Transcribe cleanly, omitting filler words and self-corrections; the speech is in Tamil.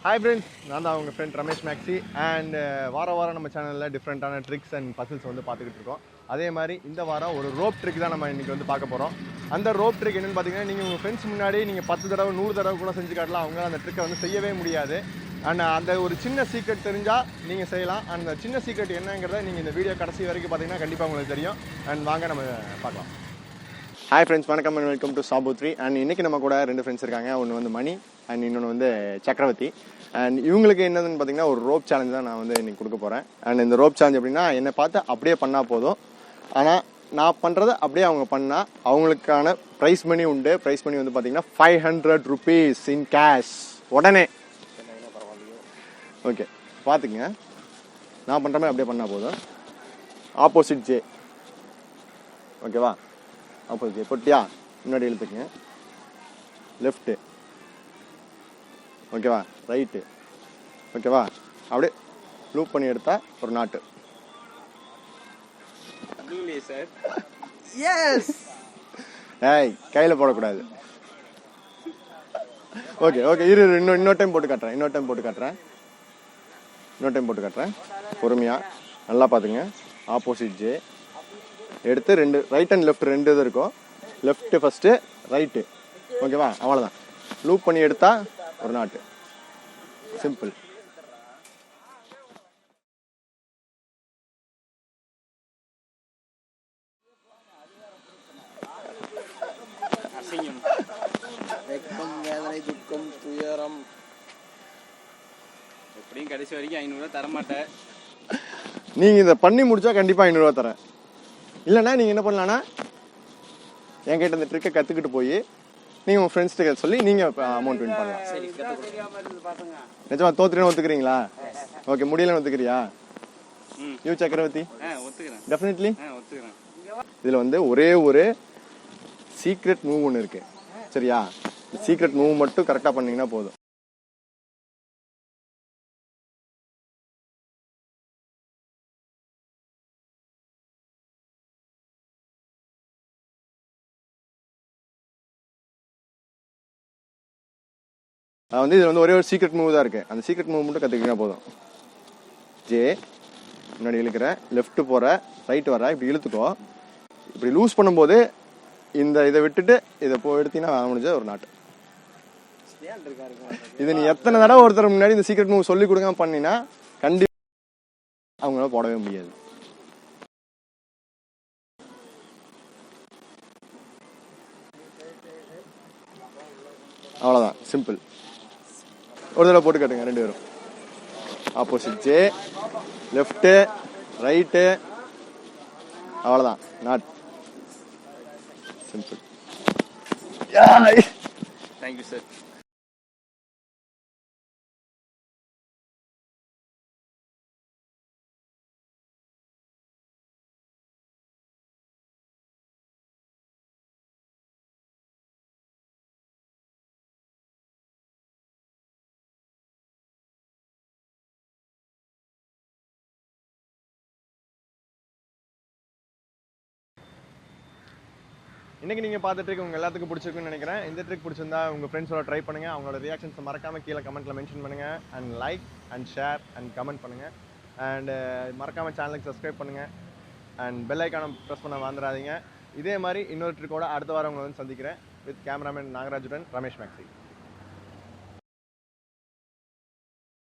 Hi friends, நான் தான் உங்கள் ஃப்ரெண்ட் ரமேஷ் மேக்ஸி அண்ட் வாரம் நம்ம சேனலில் டிஃப்ரெண்ட்டான ட்ரிக்ஸ் அண்ட் பசில்ஸ் வந்து பார்த்துக்கிட்டு இருக்கோம். அதே மாதிரி இந்த வாரம் ஒரு ரோப் ட்ரிக் தான் நம்ம இன்றைக்கி வந்து பார்க்க போகிறோம். அந்த ரோப் ட்ரிக் என்னென்னு பார்த்தீங்கன்னா, நீங்கள் உங்கள் ஃப்ரெண்ட்ஸ் முன்னாடி நீங்கள் 10 தடவை 100 தடவை கூட செஞ்சு காட்டலாம். அவங்க அந்த ட்ரிக்கை வந்து செய்யவே முடியாது. அண்ட் அந்த ஒரு சின்ன சீக்ரெட் தெரிஞ்சால் நீங்கள் செய்யலாம். அந்த சின்ன சீக்ரெட் என்னங்கிறத நீங்கள் இந்த வீடியோ கடைசி வரைக்கும் பார்த்தீங்கன்னா கண்டிப்பாக உங்களுக்கு தெரியும். அண்ட் வாங்க நம்ம பார்க்கலாம். ஹாய் ஃப்ரெண்ட்ஸ், வணக்கம் அண்ட் வெல்கம் டு சாபுத்ரி. அண்ட் இன்றைக்கி நம்ம கூட 2 ஃப்ரெண்ட்ஸ் இருக்காங்க. ஒன்று வந்து மணி அண்ட் இன்னொன்று வந்து சக்கரவர்த்தி. அண்ட் இவங்களுக்கு என்னதுன்னு பார்த்தீங்கன்னா ஒரு ரோப் சேலஞ்ச் தான் நான் வந்து இன்றைக்கி கொடுக்க போகிறேன். அண்ட் இந்த ரோப் சேலஞ்ச் அப்படின்னா என்னை பார்த்து அப்படியே பண்ணால் போதும். ஆனால் நான் பண்ணுறதை அப்படியே அவங்க பண்ணால் அவங்களுக்கான ப்ரைஸ் மணி உண்டு. ப்ரைஸ் மணி வந்து பார்த்தீங்கன்னா 500 rupees இன் கேஷ் உடனே. ஓகே, பார்த்துக்குங்க. நான் பண்ணுற மாதிரி அப்படியே பண்ணால் போதும். ஆப்போசிட் ஜே, ஓகேவா? ஆப்போசிட் பொட்டியா முன்னாடி இழுத்துக்குங்க. லெஃப்ட்டு, ஓகேவா? ரைட்டு, ஓகேவா? அப்படியே லூப் பண்ணி எடுத்தா ஒரு நாட்டு. ஏய், கையில் போடக்கூடாது. ஓகே ஓகே, இன்னொரு டைம் போட்டு காட்டுறேன். பொறுமையாக நல்லா பார்த்துங்க. ஆப்போசிட் ஜே எடுத்து 2 ரைட் அண்ட் லெஃப்ட் 2 இது இருக்கும். லெஃப்ட்டு ஃபஸ்ட்டு, ரைட்டு, ஓகேவா? அவ்வளோதான். லூப் பண்ணி எடுத்தா ஒரு நாட்டு. சிம்பிள். துக்கம் துயரம் எப்படியும் கடைசி வரைக்கும் 500 தர மாட்டேன். நீங்க இதை பண்ணி முடிச்சா கண்டிப்பா 500 தரேன். இல்லைன்னா நீங்க என்ன பண்ணலாம்னா என்கிட்ட இந்த ட்ரிக்கை கத்துக்கிட்டு போய் நீங்க உங்க ஃப்ரெண்ட்ஸ்கிட்ட சொல்லி நீங்க அமௌண்ட் வின் பண்ணலாம். நிஜமா தோத்துறேன்னு ஒத்துக்கிறீங்களா? ஓகே, முடியலன்னு ஒத்துக்கிறியா? யூ சக்கரவர்த்தி? ஒத்துக்கிறேன். டெஃபினெட்லி ஒத்துக்கிறேன். இதுல வந்து ஒரே ஒரு சீக்ரெட் மூவ் ஒன்று இருக்கு, சரியா? சீக்ரெட் மூவ் மட்டும் கரெக்டா பண்ணீங்கன்னா போதும். இதில் வந்து ஒரே ஒரு சீக்ரெட் மூவ் தான் இருக்குது. அந்த சீக்ரெட் மூவ் மட்டும் கற்றுக்கிட்டா போதும். ஜே முன்னாடி இழுக்கிற, லெஃப்ட்டு போகிற, ரைட்டு வர, இப்படி இழுத்துக்கோ. இப்படி லூஸ் பண்ணும்போது இதை விட்டுட்டு இதை எடுத்தீங்கன்னா வாங்க முடிஞ்ச ஒரு நாட்டு. இது நீ எத்தனை தடவை ஒருத்தர் முன்னாடி இந்த சீக்ரெட் மூவ் சொல்லி கொடுங்க பண்ணினா கண்டிப்பாக அவங்களால போடவே முடியாது. அவ்வளோதான், சிம்பிள். ஒரு தடவை போட்டு காட்டுங்க 2 பேரும். ஆப்போசிட் ஜே, லெஃப்ட்டு, ரைட்டு, அவ்வளோதான், நாட். சிம்பிள். Thank you sir. இன்றைக்கி நீங்கள் பார்த்த ட்ரிக் உங்கள் எல்லாத்துக்கும் பிடிச்சிருக்குன்னு நினைக்கிறேன். இந்த ட்ரிக் பிடிச்சிருந்தா உங்கள் ஃப்ரெண்ட்ஸோட ட்ரை பண்ணுங்கள். அவங்களோட ரியாக்ஷன்ஸை மறக்காமல் கீழே கமெண்ட்டில் மென்ஷன் பண்ணுங்கள். And like and share and comment பண்ணுங்கள். அண்டு மறக்காமல் சேனலுக்கு சப்ஸ்கிரைப் பண்ணுங்கள். அண்ட் பெல் ஐக்கானை ப்ரெஸ் பண்ண மறந்துடாதீங்க. இதே மாதிரி இன்னொரு ட்ரிக்கோட அடுத்த வாரம் உங்களை வந்து சந்திக்கிறேன். வித் கேமராமேன் நாகராஜுடன் ரமேஷ் மேக்ஸி.